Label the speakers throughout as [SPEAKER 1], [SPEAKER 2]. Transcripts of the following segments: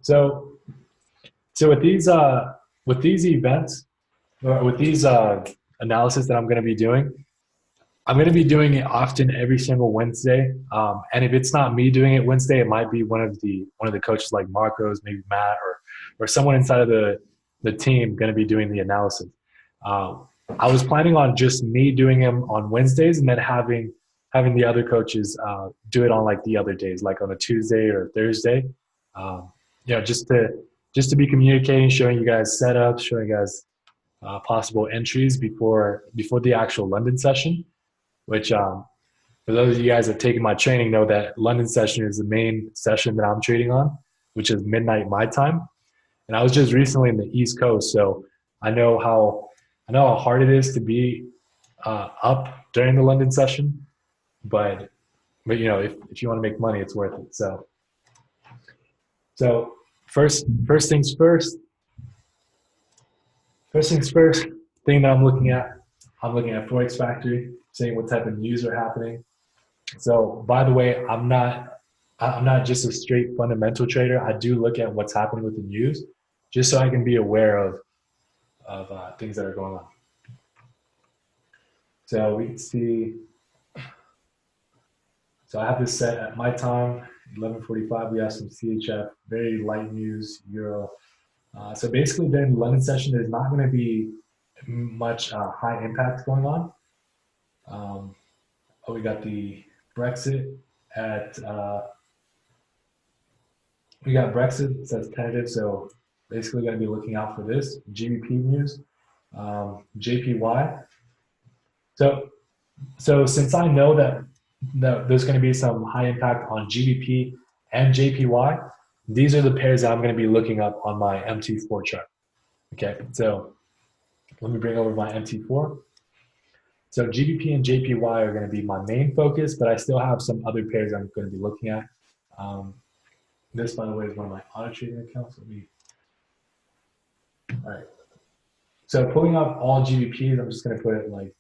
[SPEAKER 1] So, so with these events, or with these analysis that I'm going to be doing, I'm going to be doing it often every single Wednesday. And if it's not me doing it Wednesday, it might be one of the coaches like Marcos, maybe Matt, or someone inside of the team going to be doing the analysis. Uh, I was planning on just me doing them on Wednesdays, and then having the other coaches do it on like the other days, like on a Tuesday or Thursday. Um, just to be communicating, showing you guys setups, showing you guys possible entries before the actual London session. Which for those of you guys that have taken my training know that London session is the main session that I'm trading on, which is midnight my time. And I was just recently in the East Coast, so I know how hard it is to be up during the London session. But if you want to make money, it's worth it. So first things first. First things first. Thing that I'm looking at Forex Factory, seeing what type of news are happening. So by the way, I'm not just a straight fundamental trader. I do look at what's happening with the news, just so I can be aware of things that are going on. So we can see. So I have this set at my time, 11:45. We have some CHF, very light news, Euro. So basically, during the London session, there's not going to be much high impact going on. We got the Brexit at we got Brexit. It says tentative, so basically going to be looking out for this GBP news, JPY. So since I know that there's going to be some high impact on GBP and JPY, these are the pairs that I'm going to be looking up on my MT4 chart. Okay, so let me bring over my MT4. So GBP and JPY are going to be my main focus, but I still have some other pairs I'm going to be looking at. This, by the way, is one of my auto trading accounts. All right. So pulling up all GBPs, I'm just going to put it like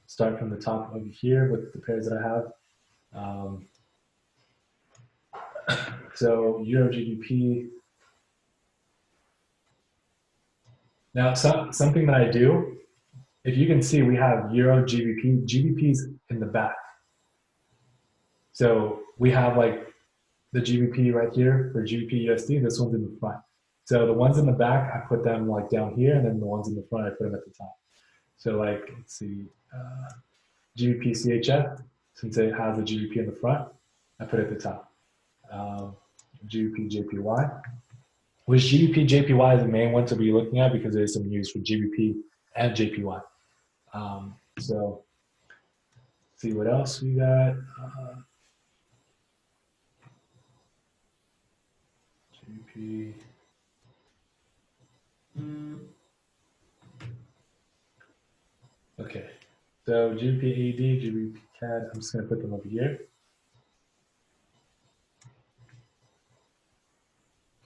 [SPEAKER 1] start from the top over here with the pairs that I have. So Euro GBP. Now, something that I do, if you can see, we have Euro GBP. GBP's in the back. So we have like the GBP right here for GBP USD. This one's in the front. So the ones in the back, I put them like down here, and then the ones in the front, I put them at the top. So like, let's see, GBP CHF, since it has the GBP in the front, I put it at the top. GBP JPY, which GBP JPY is the main one to be looking at because there's some news for GBP and JPY. So see what else we got. GBP. Okay, so GBP AD, GBP CAD, I'm just going to put them over here.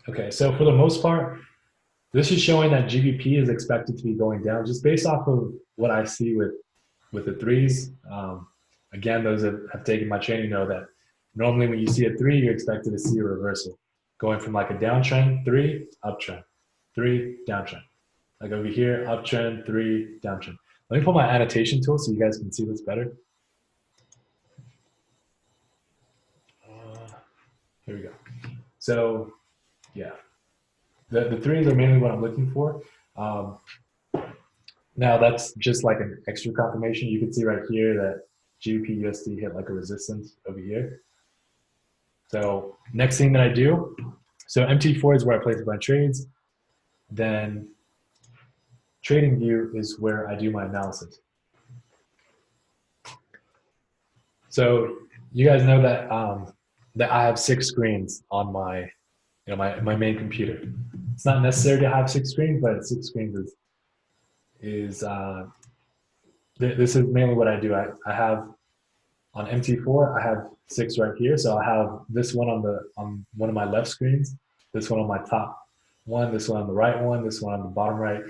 [SPEAKER 1] Okay, so for the most part, this is showing that GBP is expected to be going down just based off of what I see with the threes. Again, those that have taken my training know that normally when you see a three, you're expected to see a reversal. Going from like a downtrend, three, uptrend, three, downtrend. Like over here, uptrend, three, downtrend. Let me put my annotation tool so you guys can see this better. Here we go. So yeah, the threes are mainly what I'm looking for. Now that's just like an extra confirmation. You can see right here that GBP USD hit like a resistance over here. So next thing that I do, so MT4 is where I place my trades. Then Trading View is where I do my analysis. So you guys know that that I have 6 screens on my my main computer. It's not necessary to have 6 screens, but 6 screens is this is mainly what I do. I have on MT4, I have 6 right here. So I have this one on one of my left screens, this one on my top one, this one on the right one, this one on the bottom right,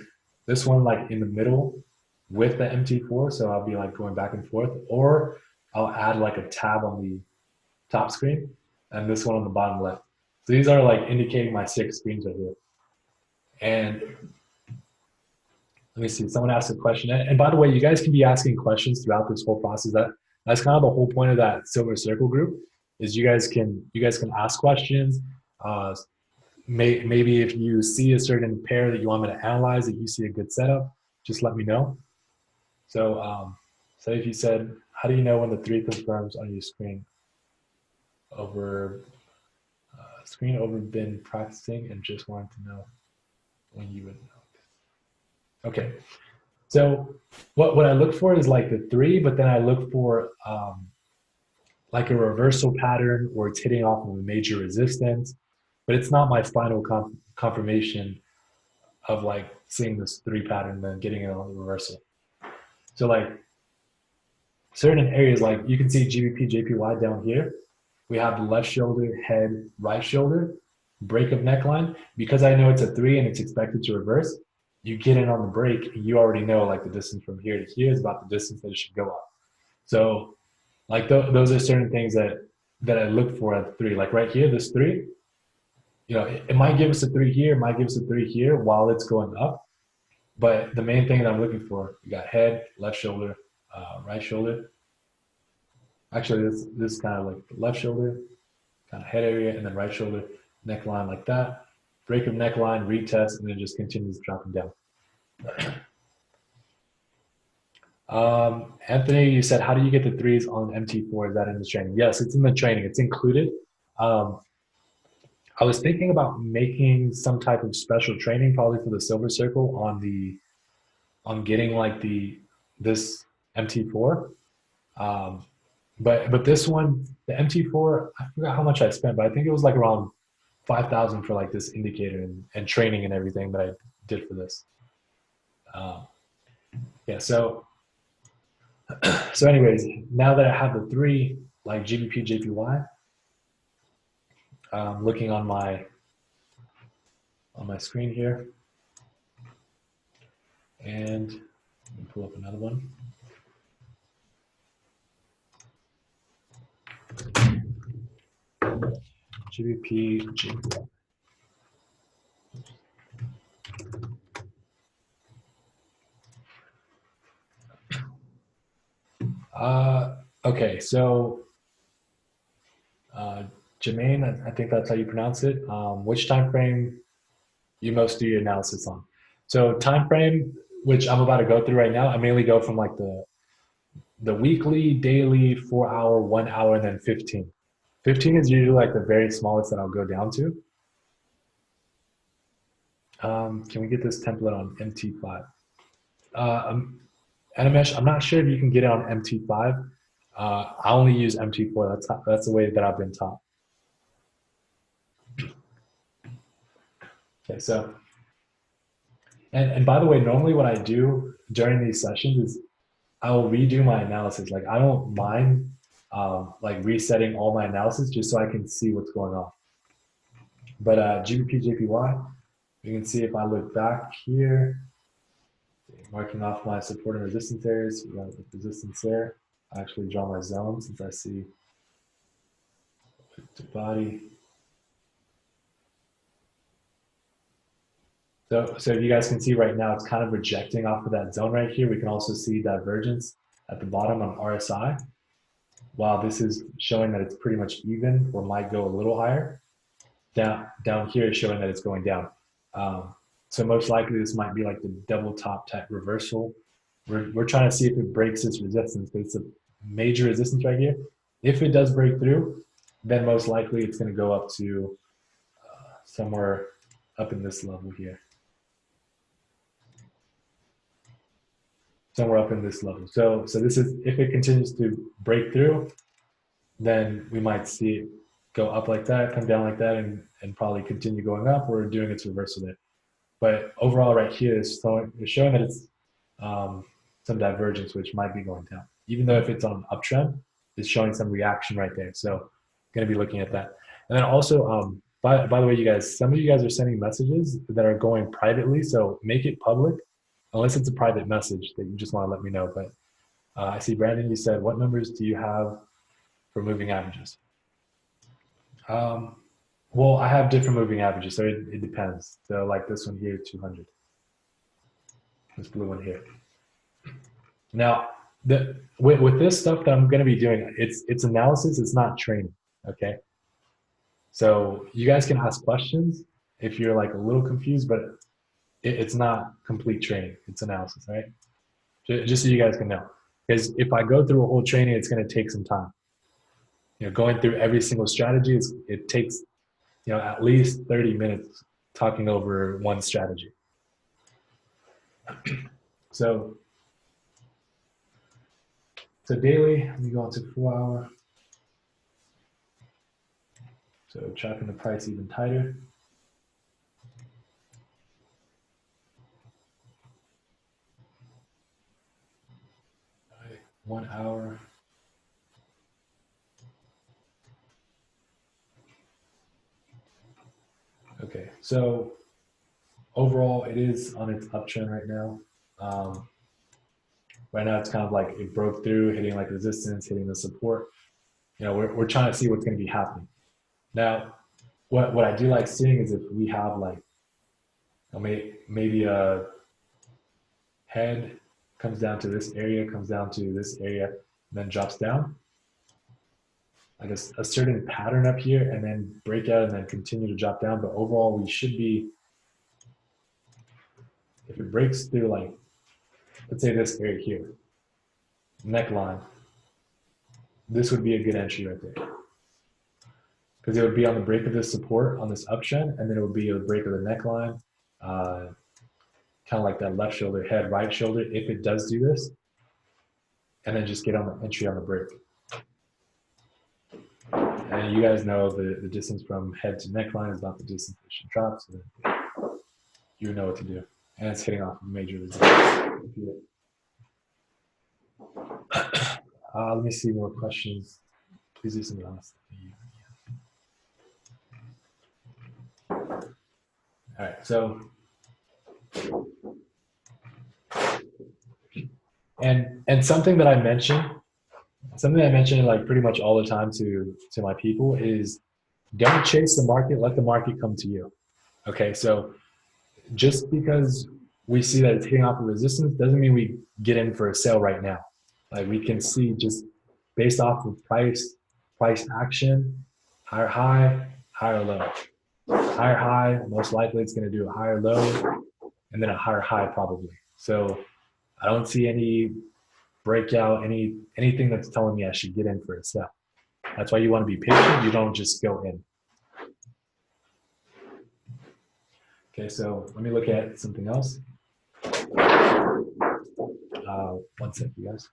[SPEAKER 1] this one like in the middle with the MT4. So I'll be like going back and forth, or I'll add like a tab on the top screen and this one on the bottom left. So these are like indicating my 6 screens right here. And let me see, someone asked a question. And by the way, you guys can be asking questions throughout this whole process. That's kind of the whole point of that Silver Circle group is you guys can ask questions. Uh, maybe if you see a certain pair that you want me to analyze, that you see a good setup, just let me know. So, say if you said, how do you know when the three confirms on your over screen over been practicing and just wanted to know when you would know? Okay, so what I look for is like the three, but then I look for like a reversal pattern or it's hitting off of a major resistance, but it's not my final confirmation of like seeing this three pattern and then getting it on the reversal. So like certain areas, like you can see GBP, JPY down here. We have the left shoulder, head, right shoulder, break of neckline. Because I know it's a three and it's expected to reverse, you get in on the break and you already know like the distance from here to here is about the distance that it should go up. So like those are certain things that I look for at the three. Like right here, this three, it might give us a three here, it might give us a three here while it's going up. But the main thing that I'm looking for, you got head, left shoulder, right shoulder. Actually, this is kind of like left shoulder, kind of head area, and then right shoulder, neckline like that. Break of neckline, retest, and then just continues dropping down. Anthony, you said, how do you get the threes on MT4? Is that in the training? Yes, it's in the training. It's included. Um, I was thinking about making some type of special training, probably for the Silver Circle, on getting like this MT4. Um, but this one, the MT4, I forgot how much I spent, but I think it was like around 5,000 for like this indicator and training and everything that I did for this. Yeah, so anyways, now that I have the three, like GBP, JPY, looking on my screen here, and pull up another one. GBP, JPY. Okay, so Jermaine, I think that's how you pronounce it. Which time frame you most do your analysis on? So time frame, which I'm about to go through right now, I mainly go from like the weekly, daily, 4 hour, 1 hour, and then 15. 15 is usually like the very smallest that I'll go down to. Can we get this template on MT5? Animesh, I'm not sure if you can get it on MT5. I only use MT4. That's the way that I've been taught. Okay, so and by the way, normally what I do during these sessions is I will redo my analysis. Like I don't mind like resetting all my analysis just so I can see what's going on. But GBP, JPY, you can see if I look back here, marking off my support and resistance areas, we got the resistance there. I actually draw my zone since I see the body. So you guys can see right now, it's kind of rejecting off of that zone right here. We can also see divergence at the bottom on RSI. While this is showing that it's pretty much even or might go a little higher, down here is showing that it's going down. So most likely this might be like the double top type reversal. We're trying to see if it breaks this resistance, but it's a major resistance right here. If it does break through, then most likely it's going to go up to somewhere up in this level here. Somewhere up in this level. So this is, if it continues to break through, then we might see it go up like that, come down like that, and probably continue going up or doing its reversal there. But overall right here is showing that it's some divergence, which might be going down. Even though if it's on an uptrend, it's showing some reaction right there. So going to be looking at that. And then also, by the way, you guys, some of you guys are sending messages that are going privately. So make it public, unless it's a private message that you just want to let me know. But I see, Brandon, you said, what numbers do you have for moving averages? Well, I have different moving averages, so it depends. So like this one here, 200. This blue one here. Now, with this stuff that I'm going to be doing, it's analysis. It's not training. Okay. So you guys can ask questions if you're like a little confused, but it's not complete training. It's analysis, right? Just so you guys can know. Because if I go through a whole training, it's going to take some time. Going through every single strategy, it takes at least 30 minutes talking over one strategy. So daily, let me go on to 4 hour. So tracking the price even tighter. All right, 1 hour. Okay, so overall, it is on its uptrend right now. Right now, it's kind of like it broke through, hitting like resistance, hitting the support. We're trying to see what's going to be happening. Now, what I do like seeing is if we have like maybe a head comes down to this area, comes down to this area, then drops down, like a certain pattern up here, and then break out and then continue to drop down. But overall, we should be, if it breaks through like, let's say this area here, neckline, this would be a good entry right there. Because it would be on the break of this support on this uptrend, and then it would be a break of the neckline, kind of like that left shoulder, head, right shoulder, if it does do this, and then just get on the entry on the break. And you guys know the distance from head to neckline is not the distance it should drop, so you know what to do. And it's hitting off a major resistance. Let me see more questions. Please do something else. All right, so and something that I mentioned like pretty much all the time to my people is don't chase the market, let the market come to you. Okay, so just because we see that it's hitting off a resistance doesn't mean we get in for a sale right now. Like we can see just based off of price action, higher high, higher low. Higher high, most likely it's going to do a higher low and then a higher high probably. So I don't see any breakout, anything that's telling me I should get in for a sell. That's why you want to be patient. You don't just go in. Okay, so let me look at something else. One sec, you guys.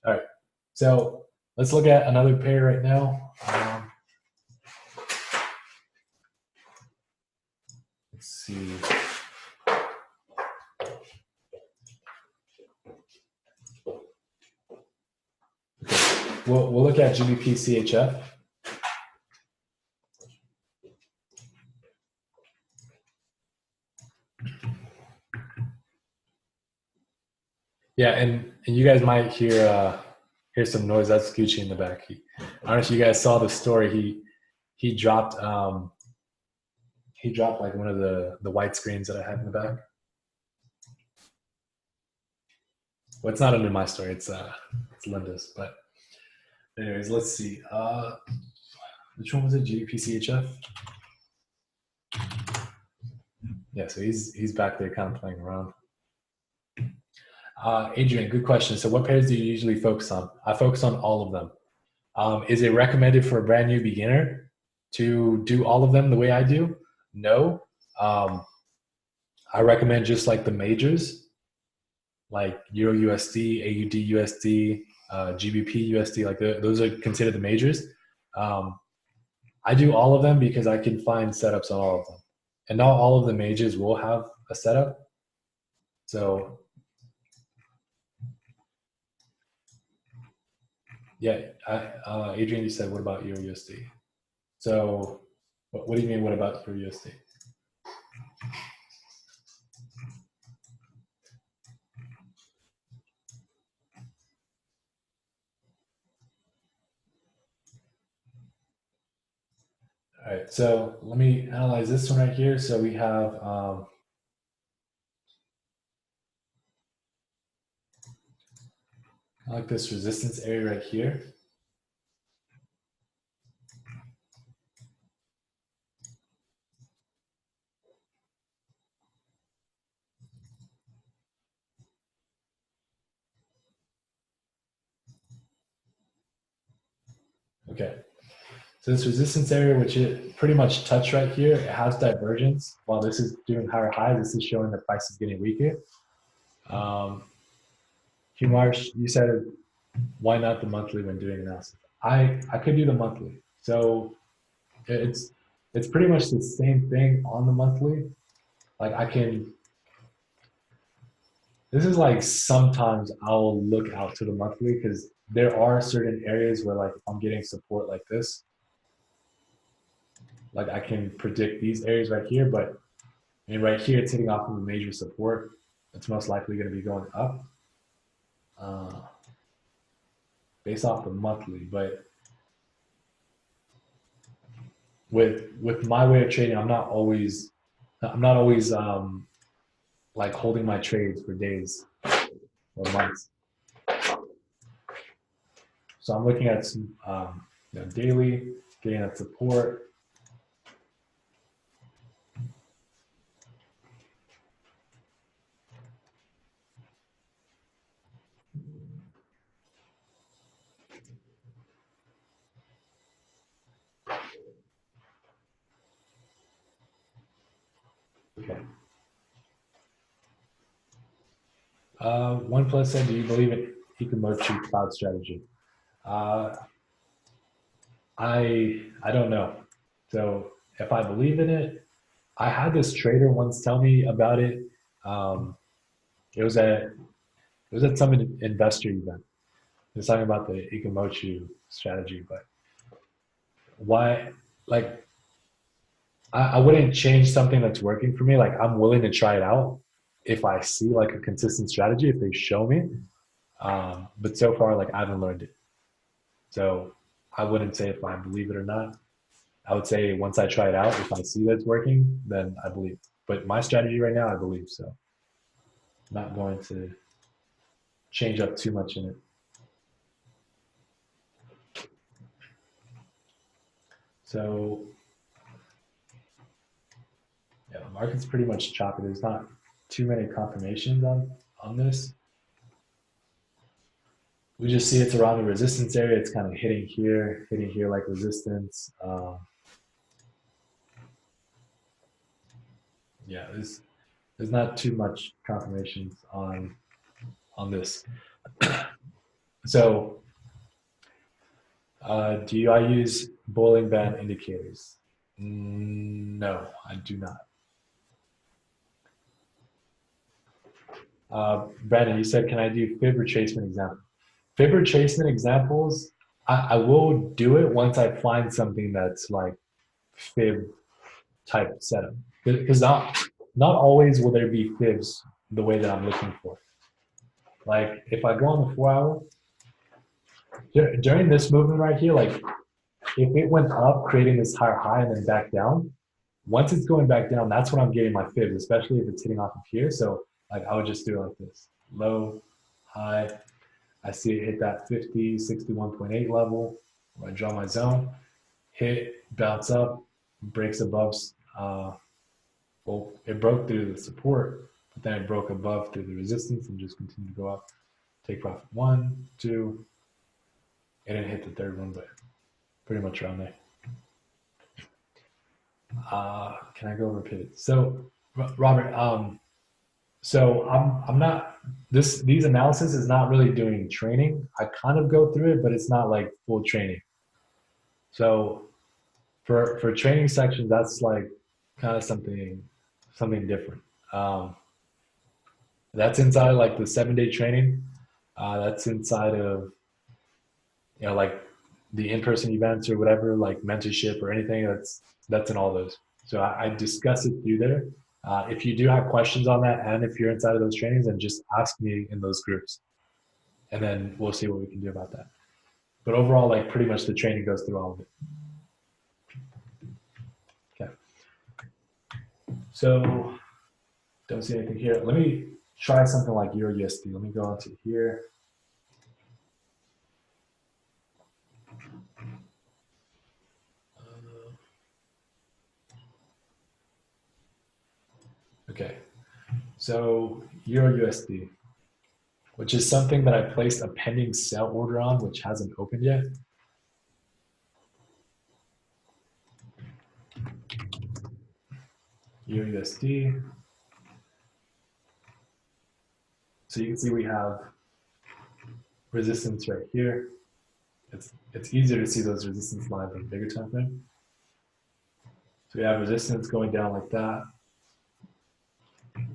[SPEAKER 1] All right, so let's look at another pair right now. Let's see. Okay. We'll look at GBP CHF. Yeah, and you guys might hear some noise. That's Gucci in the back. I don't know if you guys saw the story. He dropped like one of the white screens that I had in the back. Well, it's not under my story. It's Linda's. But anyways, let's see. Which one was it? GBP CHF. Yeah, so he's back there kind of playing around. Adrian, good question. So what pairs do you usually focus on? I focus on all of them. Is it recommended for a brand new beginner to do all of them the way I do? No. I recommend just like the majors, like Euro USD, AUD USD, GBP USD, like those are considered the majors. I do all of them because I can find setups on all of them. And not all of the majors will have a setup. So Yeah, Adrian, you said, what about your USD? So, what do you mean, what about your USD? All right, so let me analyze this one right here. So we have like this resistance area right here. Okay, so this resistance area, which it pretty much touched right here, it has divergence. While this is doing higher highs, this is showing the price is getting weaker. Um, Marsh, you said why not the monthly when doing analysis? I could do the monthly. So it's it's pretty much the same thing on the monthly. Like I can this is like sometimes I'll look out to the monthly because there are certain areas where like if I'm getting support like this, like I can predict these areas right here, but I mean right here it's hitting off of a major support. It's most likely going to be going up uh, based off the monthly. But with my way of trading, I'm not always like holding my trades for days or months. So I'm looking at some daily, getting that support. Okay. One plus said, do you believe in Ikamochi cloud strategy? Uh, I don't know. So if I believe in it, I had this trader once tell me about it. Um, it was at some investor event. He was talking about the Ikamochi strategy, but why? Like I wouldn't change something that's working for me. Like I'm willing to try it out if I see like a consistent strategy, if they show me. But so far, like I haven't learned it. So I wouldn't say if I believe it or not. I would say once I try it out, if I see that it's working, then I believe. But my strategy right now, I believe so. I'm not going to change up too much in it. So yeah, the market's pretty much choppy. There's not too many confirmations on this. We just see it's around the resistance area. It's kind of hitting here like resistance. Yeah, there's not too much confirmations on this. So, do I use bowling band indicators? No, I do not. Brandon, you said, can I do fib retracement example? Fib retracement examples, I will do it once I find something that's like fib type setup. Because not always will there be fibs the way that I'm looking for. Like if I go on the 4 hour, during this movement right here, like if it went up, creating this higher high and then back down, once it's going back down, that's when I'm getting my fibs, especially if it's hitting off of here. So like I would just do it like this: low, high. I see it hit that 50, 61.8 level. I draw my zone, hit, bounce up, breaks above. Well, it broke through the support, but then it broke above through the resistance and just continued to go up. Take profit one, two, and then hit the third one, but pretty much around there. Can I go over pivot? So, Robert, so I'm not these analysis is not really doing training. I kind of go through it, but it's not like full training. So for training sections, that's like kind of something different. Um, that's inside like the 7 day training. That's inside of you know, like the in-person events or whatever, like mentorship or anything, that's in all those. So I discuss it through there. If you do have questions on that, and if you're inside of those trainings, then just ask me in those groups, and then we'll see what we can do about that. But overall, like pretty much the training goes through all of it. Okay. So don't see anything here. Let me try something like Euro USD. Let me go onto here. Okay. So Euro USD, which is something that I placed a pending sell order on, which hasn't opened yet. Euro USD. So you can see we have resistance right here. It's easier to see those resistance lines on bigger time frame. So we have resistance going down like that.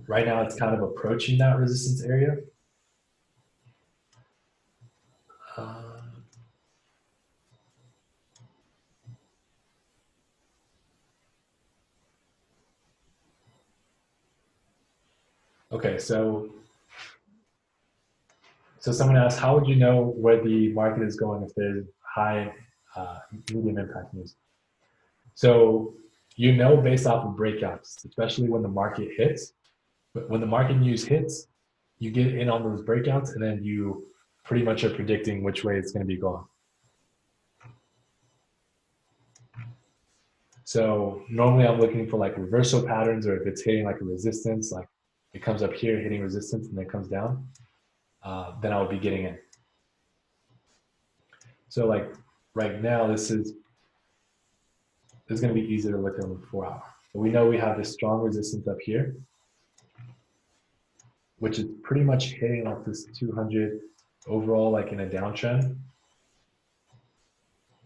[SPEAKER 1] Right now it's kind of approaching that resistance area. Okay, so someone asked, how would you know where the market is going if there's high medium impact news? So you know based off of breakouts, especially when the market hits. But when the market news hits, you get in on those breakouts, and then you pretty much are predicting which way it's going to be going. So normally I'm looking for like reversal patterns, or if it's hitting like a resistance, like it comes up here hitting resistance and then comes down, then I'll be getting in. So like right now, this is going to be easier to look at on the 4 hour. So we know we have this strong resistance up here, which is pretty much hitting off this 200 overall, like in a downtrend.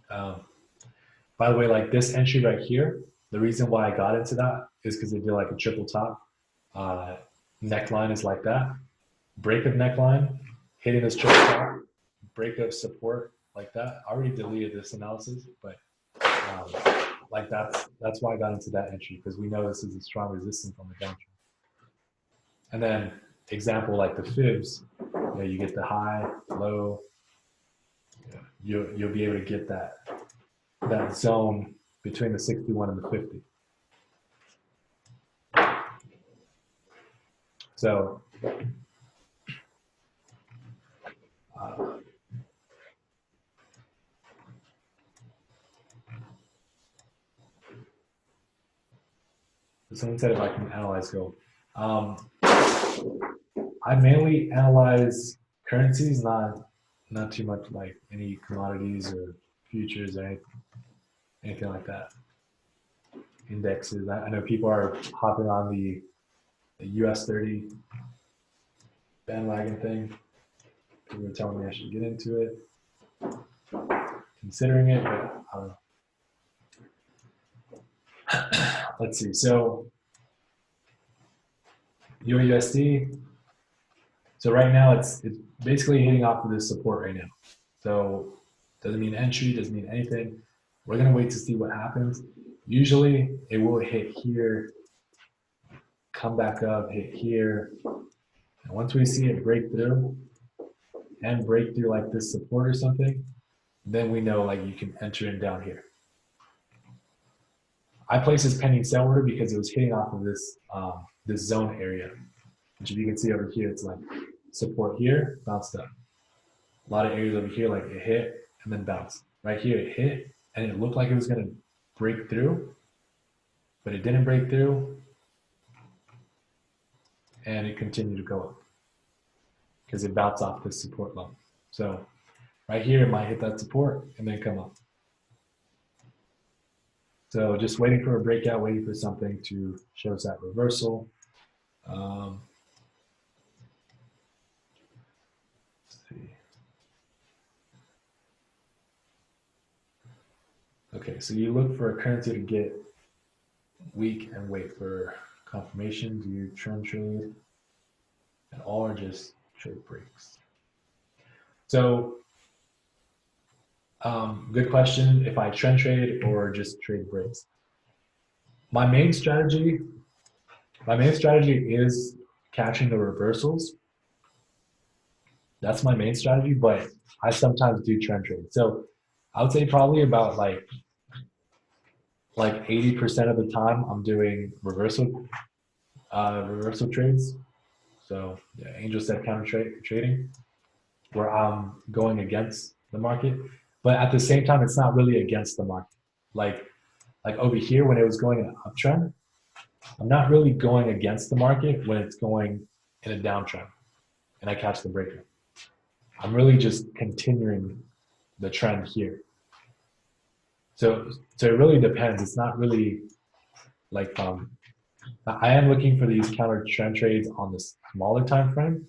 [SPEAKER 1] By the way, like this entry right here, the reason why I got into that is because they did like a triple top. Neckline is like that. Break of neckline, hitting this triple top, break of support like that. I already deleted this analysis, but like that's why I got into that entry, because we know this is a strong resistance on the downtrend. And then example like the fibs, you know, you get the high, low, you'll be able to get that zone between the 61 and the 50. So someone said if I can analyze gold. I mainly analyze currencies, not too much like any commodities or futures or anything like that. Indexes. I know people are hopping on the US 30 bandwagon thing. People are telling me I should get into it, considering it, but I don't know. Let's see. So USD. So right now it's basically hitting off of this support right now. So doesn't mean entry, doesn't mean anything. We're gonna wait to see what happens. Usually it will hit here, come back up, hit here. And once we see it break through and break through like this support or something, then we know like you can enter in down here. I placed this pending sell order because it was hitting off of this this zone area, which if you can see over here, it's like support here, bounced up. A lot of areas over here, like it hit and then bounced. Right here, it hit and it looked like it was going to break through, but it didn't break through, and it continued to go up because it bounced off this support level. So right here, it might hit that support and then come up. So just waiting for a breakout, waiting for something to show us that reversal. Let's see. Okay, so you look for a currency to get weak and wait for confirmation. Do you trend trade at all or just trade breaks? So Good question. If I trend trade or just trade breaks, my main strategy, my main strategy is catching the reversals. That's my main strategy, but I sometimes do trend trade. So I would say probably about like 80% of the time I'm doing reversal trades. So yeah, Angel said trading, where I'm going against the market, but at the same time it's not really against the market. Like like over here when it was going in an uptrend, I'm not really going against the market when it's going in a downtrend and I catch the breaker. I'm really just continuing the trend here. So it really depends. It's not really like I am looking for these counter trend trades on the smaller time frame.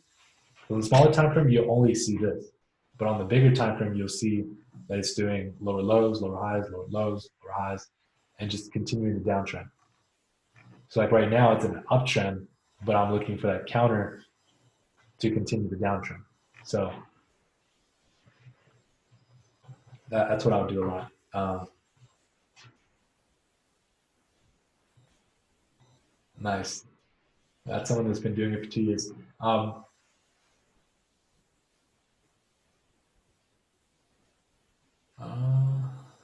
[SPEAKER 1] So on the smaller time frame, you'll only see this, but on the bigger time frame, you'll see that it's doing lower lows, lower highs, lower lows, lower highs, and just continuing the downtrend. So like right now, it's an uptrend, but I'm looking for that counter to continue the downtrend. So that's what I would do a lot. Nice. That's someone that's been doing it for 2 years.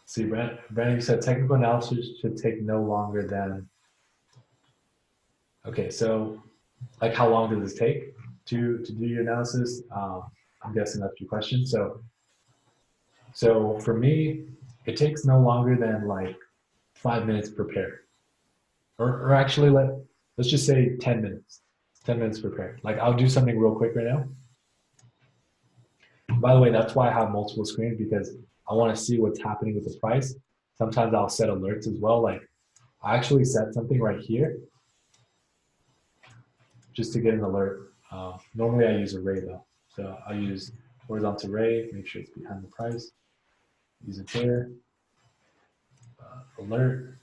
[SPEAKER 1] See, Brandon, you said technical analysis should take no longer than. Okay, so like how long does this take to do your analysis? I'm guessing that's your question. So for me, it takes no longer than like 5 minutes per pair, or actually let's just say 10 minutes. 10 minutes per pair. Like I'll do something real quick right now. By the way, that's why I have multiple screens because I want to see what's happening with the price. Sometimes I'll set alerts as well. Like I actually set something right here just to get an alert. Normally I use array though. So I'll use horizontal array, make sure it's behind the price. Use it there. Alert.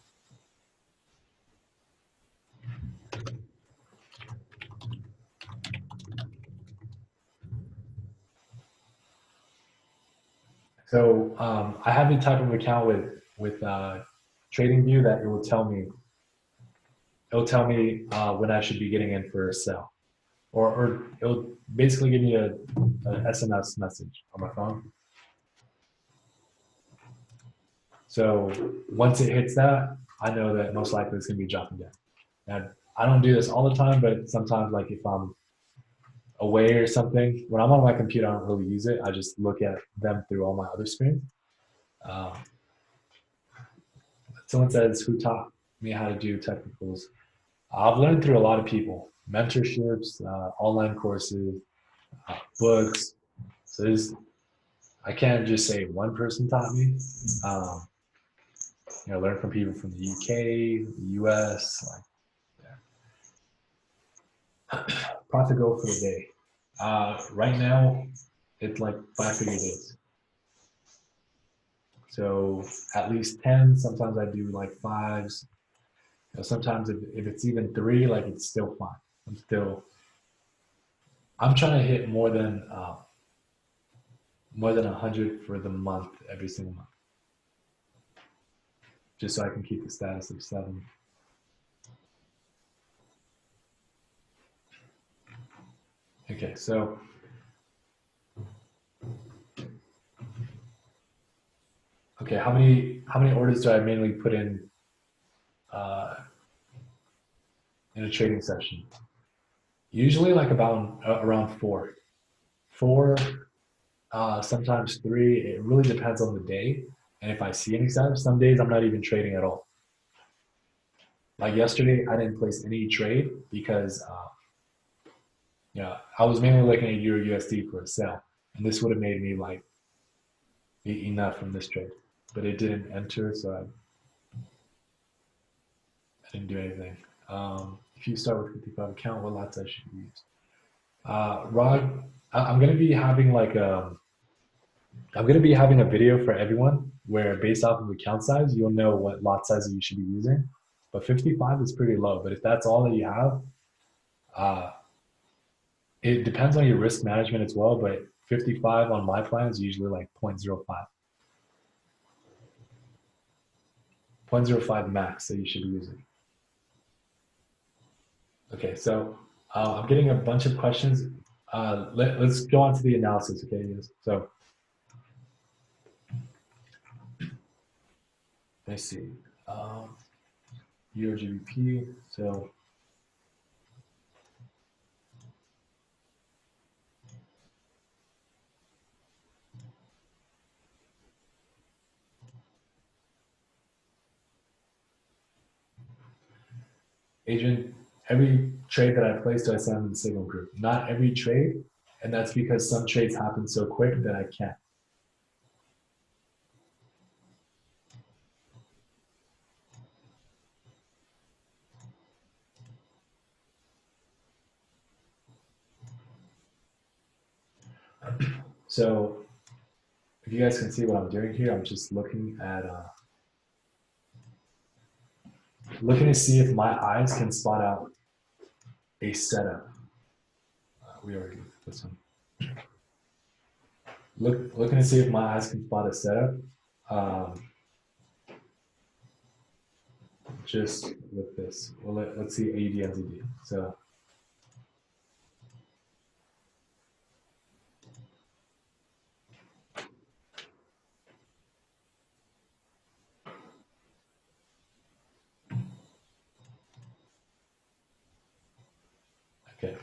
[SPEAKER 1] So I have the type of account with TradingView that it will tell me when I should be getting in for a sell, or it'll basically give me a SMS message on my phone. So once it hits that, I know that most likely it's going to be dropping down. Now, I don't do this all the time, but sometimes, like if I'm away or something, when I'm on my computer, I don't really use it. I just look at them through all my other screens. Um, Someone says, who taught me how to do technicals? I've learned through a lot of people, mentorships, online courses, books. So I can't just say one person taught me. Um, learn from people from the UK, the US, like profit goal for the day. Right now, it's like 5 figure days. So at least 10, sometimes I do like fives. Sometimes if it's even three, like it's still fine. I'm trying to hit more than 100 for the month, every single month, just so I can keep the status of 7. Okay, so okay, how many orders do I mainly put uh, in a trading session? Usually like about around four, sometimes 3. It really depends on the day and if I see any signs. Some days I'm not even trading at all. Like yesterday, I didn't place any trade because I was mainly looking at Euro USD for a sell, and this would have made me like be enough from this trade, but it didn't enter, so I didn't do anything. If you start with 55 account, what lot size should you use? Rod, I'm gonna be having I'm gonna be having a video for everyone where based off of account size, you'll know what lot size you should be using. But 55 is pretty low. But if that's all that you have, uh, it depends on your risk management as well. But 55 on my plan is usually like 0.05. 0.05 max that you should be using. Okay, so I'm getting a bunch of questions. Let's go on to the analysis, okay? So let's see. Um, Euro GBP. So Adrian, every trade that I place, do I send in the signal group? Not every trade, and that's because some trades happen so quick that I can't. So if you guys can see what I'm doing here, I'm just looking to see if my eyes can spot out a setup. We already did this one. Looking to see if my eyes can spot a setup. Um, just with this. Well, let's see AUD NZD. So okay.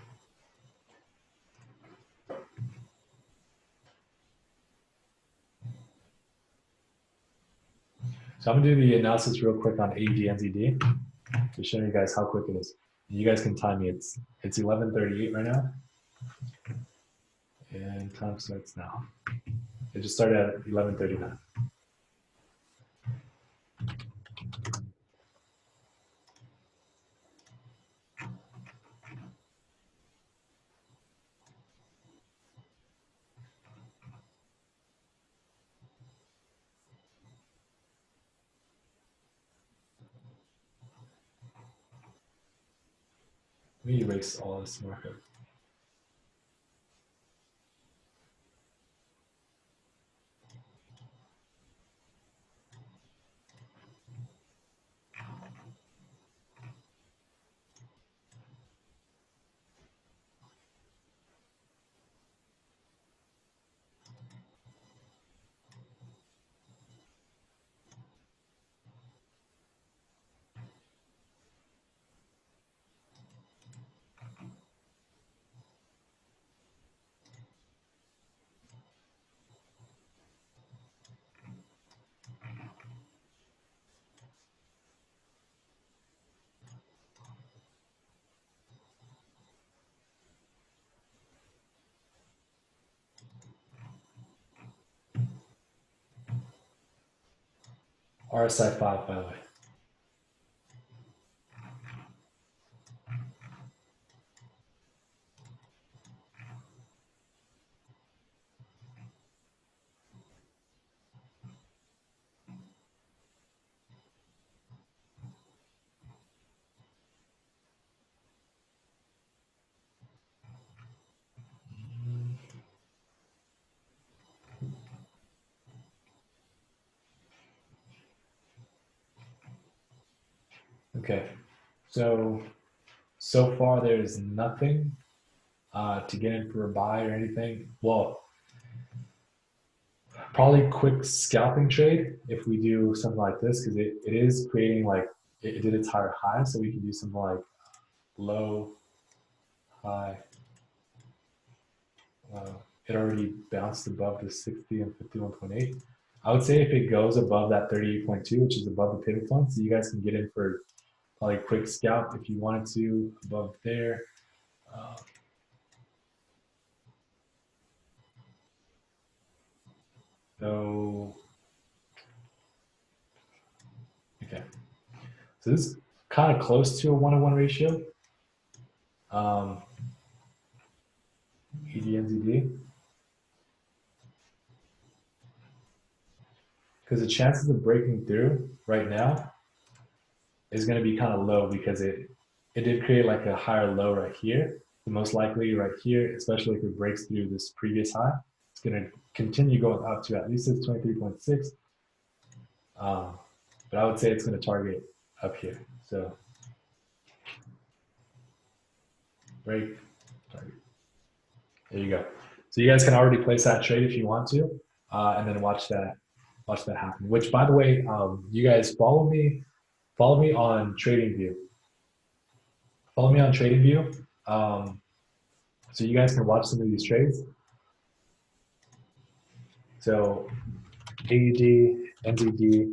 [SPEAKER 1] So I'm gonna do the analysis real quick on AUD NZD to show you guys how quick it is. You guys can time me. It's 11:38 right now, and time starts now. It just started at 11:39. Let me erase all this markup. RSI 5, by the way. Okay. So far there's nothing to get in for a buy or anything. Well, probably quick scalping trade if we do something like this because it is creating like it did its higher high, so we can do something like low, high. Uh, it already bounced above the 60 and 51.8. I would say if it goes above that 38.2, which is above the pivot point, so you guys can get in for probably quick scalp if you wanted to above there. Uh, so okay, so this is kind of close to a 1-to-1 ratio. Um, EDNZD, because the chances of breaking through right now is going to be kind of low because it did create like a higher low right here. So most likely right here, especially if it breaks through this previous high, it's going to continue going up to at least this 23.6. But but I would say it's going to target up here. So break, target. There you go. So you guys can already place that trade if you want to, and then watch that happen. Which, by the way, you guys follow me on TradingView. Follow me on TradingView, so you guys can watch some of these trades. So AED, NZD,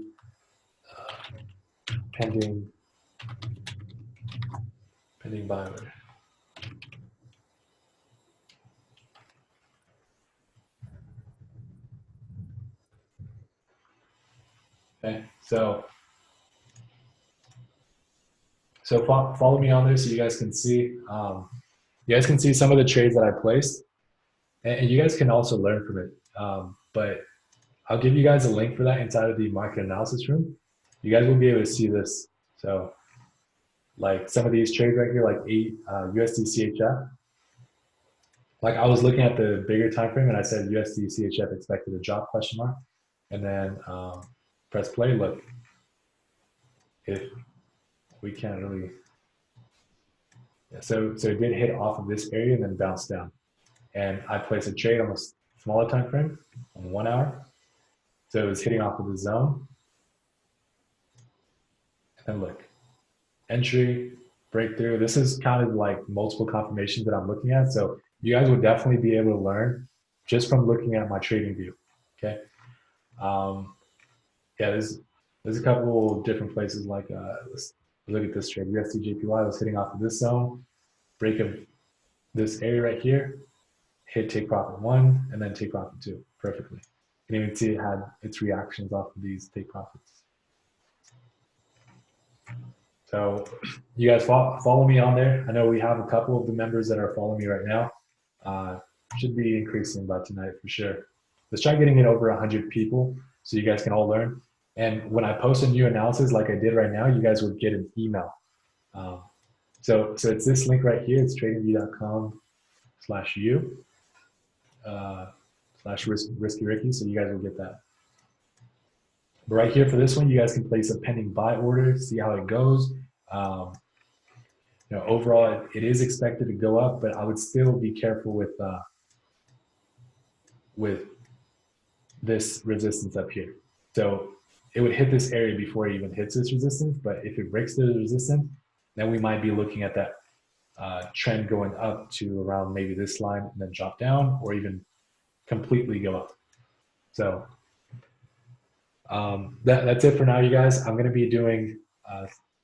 [SPEAKER 1] pending buy order. Okay, so follow me on there so you guys can see. You guys can see some of the trades that I placed, and you guys can also learn from it. But I'll give you guys a link for that inside of the market analysis room. You guys will be able to see this. So, like some of these trades right here, like USD CHF. Like I was looking at the bigger time frame, and I said USD CHF expected a drop question mark, and then press play. Look, if we can't really. Yeah, so it did hit off of this area and then bounce down. And I placed a trade on the smaller time frame on 1 hour. So it was hitting off of the zone. And then look, entry, breakthrough. This is kind of like multiple confirmations that I'm looking at. So you guys would definitely be able to learn just from looking at my trading view. Okay. Yeah, there's a couple different places like let's look at this trade. USD JPY was hitting off of this zone, break of this area right here, hit take profit 1, and then take profit 2 perfectly. You can even see it had its reactions off of these take profits. So you guys follow me on there. I know we have a couple of the members that are following me right now. Should be increasing by tonight for sure. Let's try getting it over 100 people so you guys can all learn. And when I post a new analysis like I did right now, you guys would get an email. So it's this link right here. It's tradingview.com/u /risky Ricky. So you guys will get that. But right here for this one, you guys can place a pending buy order, see how it goes. Overall, it is expected to go up, but I would still be careful with this resistance up here. So it would hit this area before it even hits this resistance. But if it breaks the resistance, then we might be looking at that trend going up to around maybe this line and then drop down, or even completely go up. So that's it for now, you guys. I'm going to be doing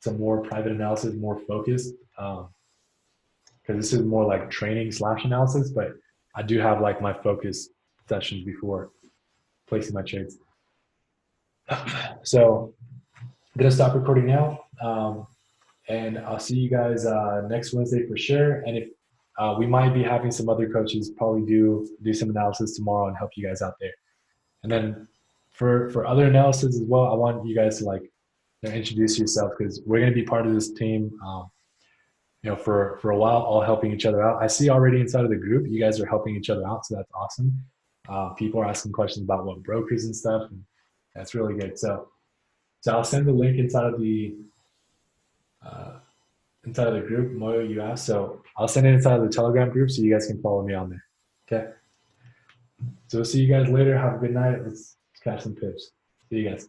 [SPEAKER 1] some more private analysis, more focused, because this is more like training / analysis, but I do have like my focus sessions before placing my trades. So I'm going to stop recording now, and I'll see you guys next Wednesday for sure. And if we might be having some other coaches probably do some analysis tomorrow and help you guys out there. And then for other analysis as well, I want you guys to like introduce yourself, because we're going to be part of this team. For a while, all helping each other out. I see already inside of the group, you guys are helping each other out, so that's awesome. People are asking questions about what brokers and stuff, and that's really good. So I'll send the link inside of the group. Moyo, you asked, so I'll send it inside of the Telegram group so you guys can follow me on there. Okay. So we'll see you guys later. Have a good night. Let's catch some pips. See you guys.